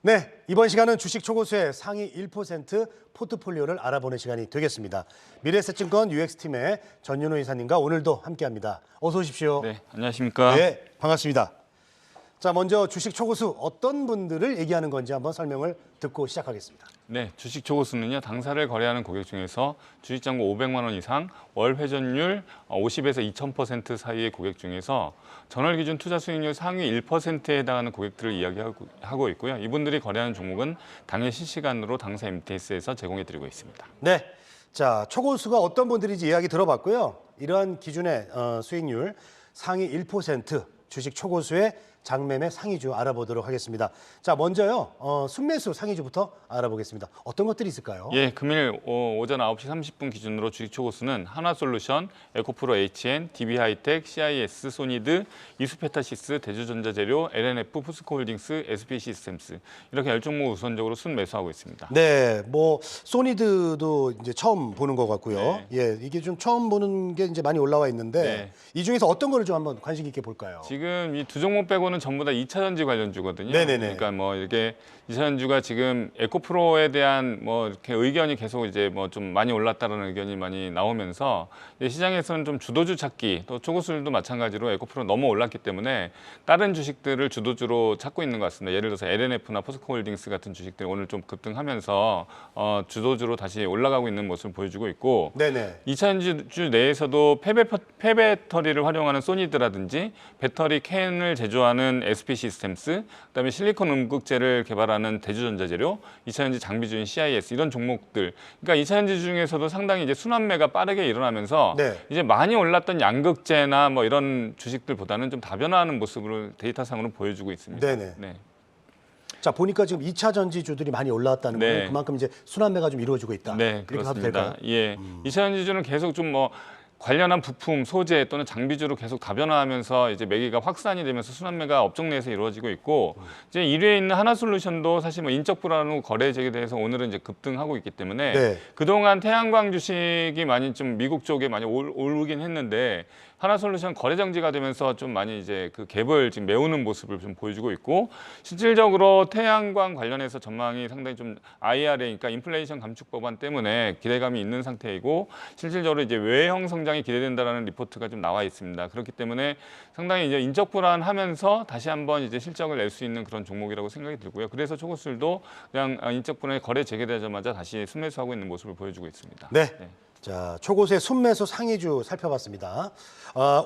네, 이번 시간은 주식 초고수의 상위 1% 포트폴리오를 알아보는 시간이 되겠습니다. 미래에셋증권 UX팀의 전윤호 이사님과 오늘도 함께합니다. 어서 오십시오. 네, 안녕하십니까? 네, 반갑습니다. 자, 먼저 주식 초고수 어떤 분들을 얘기하는 건지 한번 설명을 듣고 시작하겠습니다. 네, 주식 초고수는요, 당사를 거래하는 고객 중에서 주식 잔고 500만 원 이상, 월 회전율 50에서 2000% 사이의 고객 중에서 전월 기준 투자 수익률 상위 1%에 해당하는 고객들을 이야기하고 있고요. 이분들이 거래하는 종목은 당일 실시간으로 당사 MTS에서 제공해드리고 있습니다. 네, 자, 초고수가 어떤 분들인지 이야기 들어봤고요. 이러한 기준의 수익률 상위 1% 주식 초고수의 장매매 상위주 알아보도록 하겠습니다. 자, 먼저요. 순매수 상위주부터 알아보겠습니다. 어떤 것들이 있을까요? 예, 금일 오전 9시 30분 기준으로 주식 초고수는 하나솔루션, 에코프로 HN, DB하이텍, CIS, 소니드, 이수페타시스, 대주전자재료, LNF, 포스코홀딩스, SP시스템스 이렇게 10종목 우선적으로 순매수하고 있습니다. 네, 뭐 소니드도 이제 처음 보는 것 같고요. 네. 예, 이게 좀 처음 보는 게 이제 많이 올라와 있는데 네. 이 중에서 어떤 거를 좀 한번 관심 있게 볼까요? 지금 이 두 종목 빼고는 전부 다 2차 전지 관련주거든요. 네네네. 그러니까 뭐 이게 2차 전지가 지금 에코프로에 대한 뭐 이렇게 의견이 계속 이제 뭐 좀 많이 올랐다는 의견이 많이 나오면서 시장에서는 좀 주도주 찾기, 또 초고수들도 마찬가지로 에코프로 너무 올랐기 때문에 다른 주식들을 주도주로 찾고 있는 것 같습니다. 예를 들어서 LNF나 포스코홀딩스 같은 주식들이 오늘 좀 급등하면서 주도주로 다시 올라가고 있는 모습을 보여주고 있고, 네네. 2차 전지주 내에서도 폐배터리를 활용하는 소니드라든지 배터리 캔을 제조하는 SP시스템스, 그다음에 실리콘 음극재를 개발하는 대주전자재료, 2차 전지 장비주인 CIS 이런 종목들. 그러니까 2차 전지 중에서도 상당히 이제 순환매가 빠르게 일어나면서 네. 이제 많이 올랐던 양극재나 뭐 이런 주식들보다는 좀 다변화하는 모습을 데이터상으로 보여주고 있습니다. 네네. 네. 자, 보니까 지금 2차 전지주들이 많이 올라왔다는 네. 거는 그만큼 이제 순환매가 좀 이루어지고 있다. 네, 이렇게 봐도 그렇습니다. 될까요? 예, 2차 전지주는 계속 좀 뭐 관련한 부품, 소재 또는 장비주로 계속 다변화하면서 이제 매기가 확산이 되면서 순환매가 업종 내에서 이루어지고 있고, 이제 1위에 있는 하나솔루션도 사실 뭐 인적 불안 후 거래 재개돼서 오늘은 이제 급등하고 있기 때문에 네. 그동안 태양광 주식이 많이 좀 미국 쪽에 많이 오르긴 했는데 하나솔루션 거래 정지가 되면서 좀 많이 이제 그 갭을 지금 메우는 모습을 좀 보여주고 있고, 실질적으로 태양광 관련해서 전망이 상당히 좀 IRA니까 인플레이션 감축 법안 때문에 기대감이 있는 상태이고, 실질적으로 이제 외형 성장이 기대된다라는 리포트가 좀 나와 있습니다. 그렇기 때문에 상당히 이제 인적 불안하면서 다시 한번 이제 실적을 낼 수 있는 그런 종목이라고 생각이 들고요. 그래서 초고수들도 그냥 인적 불안이 거래 재개되자마자 다시 순매수하고 있는 모습을 보여주고 있습니다. 네. 자, 초고수의 순매수 상위주 살펴봤습니다.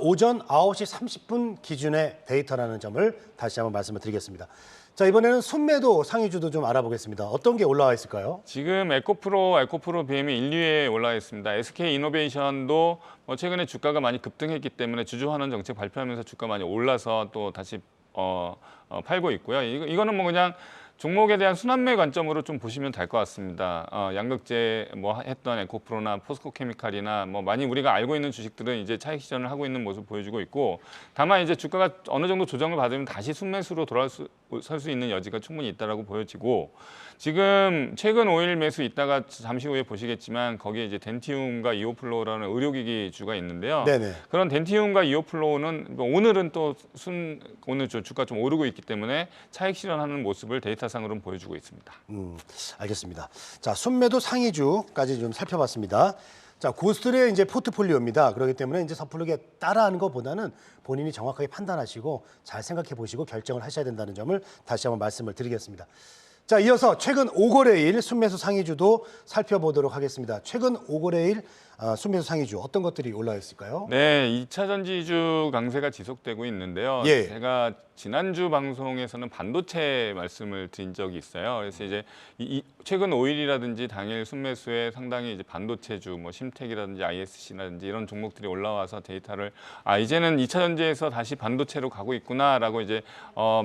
오전 9시 30분 기준의 데이터라는 점을 다시 한번 말씀을 드리겠습니다. 자, 이번에는 순매도 상위주도 좀 알아보겠습니다. 어떤 게 올라와 있을까요? 지금 에코프로 BM이 1, 2위에 올라 있습니다. SK이노베이션도 최근에 주가가 많이 급등했기 때문에 주주환원 정책 발표하면서 주가 많이 올라서 또 다시 팔고 있고요. 이거는 뭐 그냥 종목에 대한 순환매 관점으로 좀 보시면 될 것 같습니다. 양극재 뭐 했던 에코프로나 포스코케미칼이나 뭐 많이 우리가 알고 있는 주식들은 이제 차익 실현을 하고 있는 모습을 보여주고 있고, 다만 이제 주가가 어느 정도 조정을 받으면 다시 순매수로 설 수 있는 여지가 충분히 있다라고 보여지고, 지금 최근 5일 매수 있다가 잠시 후에 보시겠지만 거기에 이제 덴티움과 이오플로우라는 의료기기 주가 있는데요. 네네. 그런 덴티움과 이오플로우는 오늘은 또 오늘 주가 좀 오르고 있기 때문에 차익 실현하는 모습을 데이터상으로는 보여주고 있습니다. 알겠습니다. 자, 순매도 상위주까지 좀 살펴봤습니다. 자, 고수들의 이제 포트폴리오입니다. 그렇기 때문에 이제 섣부르게 따라하는 것보다는 본인이 정확하게 판단하시고 잘 생각해 보시고 결정을 하셔야 된다는 점을 다시 한번 말씀을 드리겠습니다. 자, 이어서 최근 5거래일 순매수 상위주도 살펴보도록 하겠습니다. 최근 5거래일 순매수 상위주 어떤 것들이 올라 있을까요? 네, 2차 전지주 강세가 지속되고 있는데요. 예. 제가 지난주 방송에서는 반도체 말씀을 드린 적이 있어요. 그래서 이제 최근 5일이라든지 당일 순매수에 상당히 이제 반도체주, 뭐 심텍이라든지 ISC라든지 이런 종목들이 올라와서 데이터를 이제는 2차 전지에서 다시 반도체로 가고 있구나라고 이제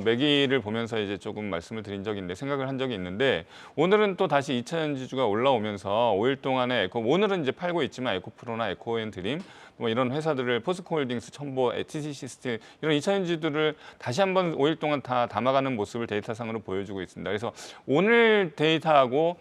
매기를 보면서 이제 조금 말씀을 드린 적이 있는데, 생각을 한 적이 있는데, 오늘은 또 다시 2차 전지주가 올라오면서 5일 동안에 오늘은 이제 팔고 있지만 에코프로나 에코엔드림 뭐 이런 회사들을 포스코홀딩스, 첨보, HC시스템 이런 2차 전지들을 다시 한번 5일 동안 다 담아가는 모습을 데이터상으로 보여주고 있습니다. 그래서 오늘 데이터하고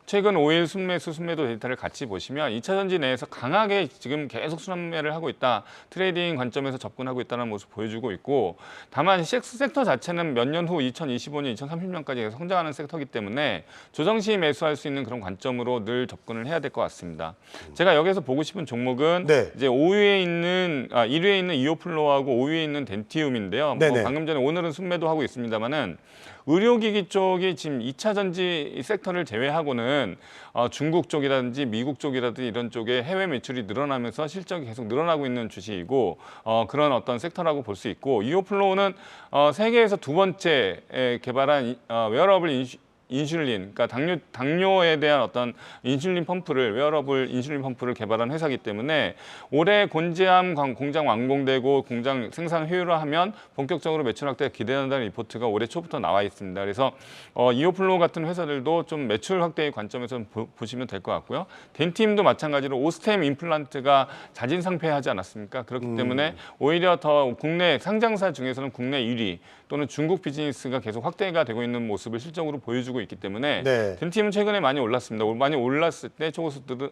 최근 5일 순매수, 순매도 데이터를 같이 보시면 2차 전지 내에서 강하게 지금 계속 순매를 하고 있다. 트레이딩 관점에서 접근하고 있다는 모습 보여주고 있고, 다만 섹터 자체는 몇 년 후 2025년, 2030년까지 성장하는 섹터이기 때문에 조정 시 매수할 수 있는 그런 관점으로 늘 접근을 해야 될 것 같습니다. 제가 여기서 보고 싶은 종목은 네. 이제 1위에 있는 이오플로우하고 5위에 있는 덴티움인데요. 뭐 방금 전에 오늘은 순매도 하고 있습니다만은 의료기기 쪽이 지금 2차 전지 섹터를 제외하고는 중국 쪽이라든지 미국 쪽이라든지 이런 쪽에 해외 매출이 늘어나면서 실적이 계속 늘어나고 있는 주식이고 그런 어떤 섹터라고 볼 수 있고, 이오플로우는 세계에서 두 번째 개발한 웨어러블 인슐린, 그러니까 당뇨에 대한 어떤 인슐린 펌프를, 웨어러블 인슐린 펌프를 개발한 회사이기 때문에 올해 곤지암 공장 완공되고 공장 생산 효율화하면 본격적으로 매출 확대가 기대된다는 리포트가 올해 초부터 나와 있습니다. 그래서 이오플로우 같은 회사들도 좀 매출 확대의 관점에서 보시면 될 것 같고요. 덴팀도 마찬가지로 오스템 임플란트가 자진 상폐하지 않았습니까? 그렇기 때문에 오히려 더 국내 상장사 중에서는 국내 1위 또는 중국 비즈니스가 계속 확대가 되고 있는 모습을 실적으로 보여주고 있기 때문에 덴팀은 최근에 많이 올랐습니다. 많이 올랐을 때 초고수들은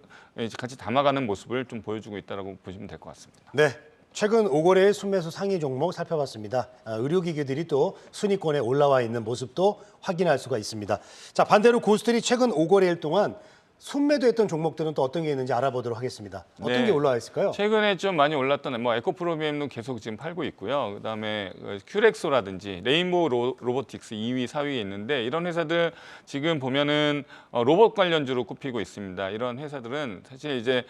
같이 담아가는 모습을 좀 보여주고 있다고 보시면 될 것 같습니다. 네. 최근 5거래일 순매수 상위 종목 살펴봤습니다. 의료기기들이 또 순위권에 올라와 있는 모습도 확인할 수가 있습니다. 자, 반대로 고스톱이 최근 5거래일 동안 순매도했던 종목들은 또 어떤 게 있는지 알아보도록 하겠습니다. 어떤 게 올라와 있을까요? 최근에 좀 많이 올랐던 에코프로비엠도 계속 지금 팔고 있고요. 그다음에 큐렉소라든지 레인보우 로보틱스 2위, 4위에 있는데, 이런 회사들 지금 보면은 로봇 관련주로 꼽히고 있습니다. 이런 회사들은 사실 이제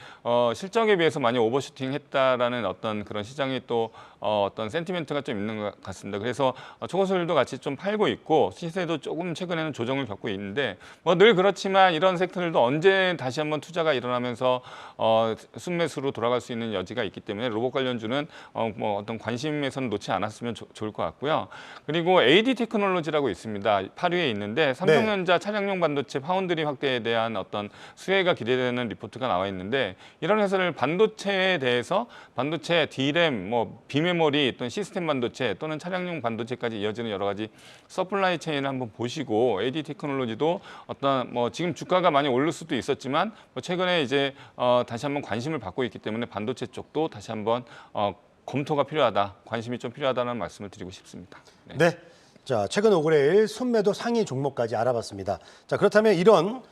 실적에 비해서 많이 오버슈팅했다라는 어떤 그런 시장이 또 어떤 센티멘트가 좀 있는 것 같습니다. 그래서 초고수들도 같이 좀 팔고 있고, 시세도 조금 최근에는 조정을 겪고 있는데, 늘 그렇지만 이런 섹터들도 언제 다시 한번 투자가 일어나면서 순매수로 돌아갈 수 있는 여지가 있기 때문에 로봇 관련주는 어떤 관심에서는 놓지 않았으면 좋을 것 같고요. 그리고 AD 테크놀로지라고 있습니다. 8위에 있는데 삼성전자 차량용 반도체 파운드리 확대에 대한 어떤 수혜가 기대되는 리포트가 나와 있는데, 이런 회사를 반도체에 대해서 반도체, D램, 비메모리 또는 시스템 반도체 또는 차량용 반도체까지 이어지는 여러 가지 서플라이 체인을 한번 보시고, AD 테크놀로지도 어떤 지금 주가가 많이 오를 수도 있었지만 최근에 이제 다시 한번 관심을 받고 있기 때문에 반도체 쪽도 다시 한번 검토가 필요하다, 관심이 좀 필요하다는 말씀을 드리고 싶습니다. 네. 자, 최근 5거래일 순매도 상위 종목까지 알아봤습니다. 자, 그렇다면 이런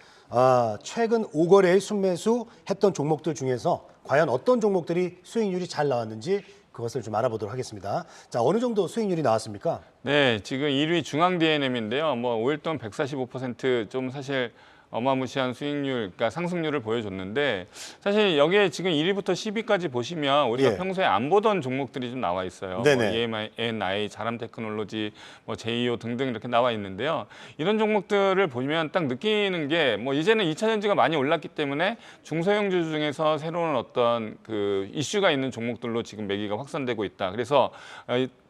최근 5거래일 순매수 했던 종목들 중에서 과연 어떤 종목들이 수익률이 잘 나왔는지 그것을 좀 알아보도록 하겠습니다. 자, 어느 정도 수익률이 나왔습니까? 네, 지금 1위 중앙 D&M인데요. 5일 동안 145% 좀 사실 어마무시한 수익률, 그러니까 상승률을 보여줬는데, 사실 여기에 지금 1위부터 10위까지 보시면 우리가 평소에 안 보던 종목들이 좀 나와 있어요. ENI, 자람 테크놀로지, 제이오 등등 이렇게 나와 있는데요. 이런 종목들을 보면 딱 느끼는 게 이제는 2차 전지가 많이 올랐기 때문에 중소형주 중에서 새로운 어떤 그 이슈가 있는 종목들로 지금 매기가 확산되고 있다. 그래서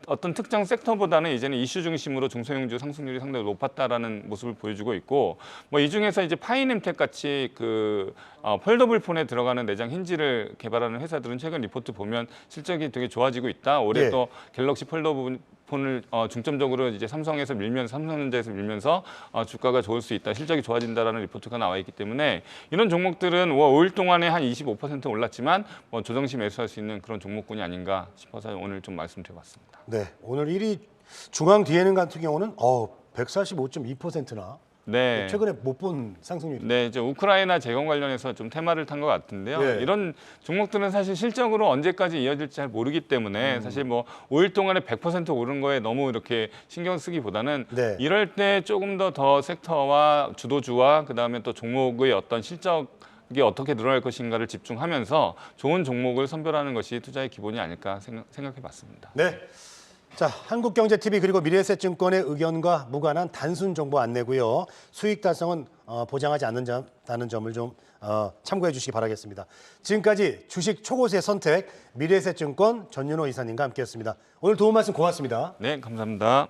어떤 특정 섹터보다는 이제는 이슈 중심으로 중소형주 상승률이 상당히 높았다라는 모습을 보여주고 있고, 이 중에서 이제 파이nem텍 같이 그 폴더블 폰에 들어가는 내장 힌지를 개발하는 회사들은 최근 리포트 보면 실적이 되게 좋아지고 있다. 올해 또 갤럭시 폴더블 폰을 중점적으로 이제 삼성전자에서 밀면서 주가가 좋을 수 있다, 실적이 좋아진다라는 리포트가 나와 있기 때문에 이런 종목들은 5일 동안에 한 25% 올랐지만 조정 시 매수할 수 있는 그런 종목군이 아닌가 싶어서 오늘 좀 말씀드려봤습니다. 네, 오늘 1위 중앙 D&M 같은 경우는 145.2%나 네. 최근에 못 본 상승률이. 네, 이제 우크라이나 재건 관련해서 좀 테마를 탄 것 같은데요. 이런 종목들은 사실 실적으로 언제까지 이어질지 잘 모르기 때문에 사실 5일 동안에 100% 오른 거에 너무 이렇게 신경 쓰기보다는 이럴 때 조금 더 섹터와 주도주와 그다음에 또 종목의 어떤 실적이 어떻게 늘어날 것인가를 집중하면서 좋은 종목을 선별하는 것이 투자의 기본이 아닐까 생각해봤습니다. 네. 자, 한국경제TV 그리고 미래에셋증권의 의견과 무관한 단순 정보 안내고요. 수익 달성은 보장하지 않는다는 점을 좀 참고해 주시기 바라겠습니다. 지금까지 주식 초고수의 선택 미래에셋증권 전윤호 이사님과 함께했습니다. 오늘 도움 말씀 고맙습니다. 네, 감사합니다.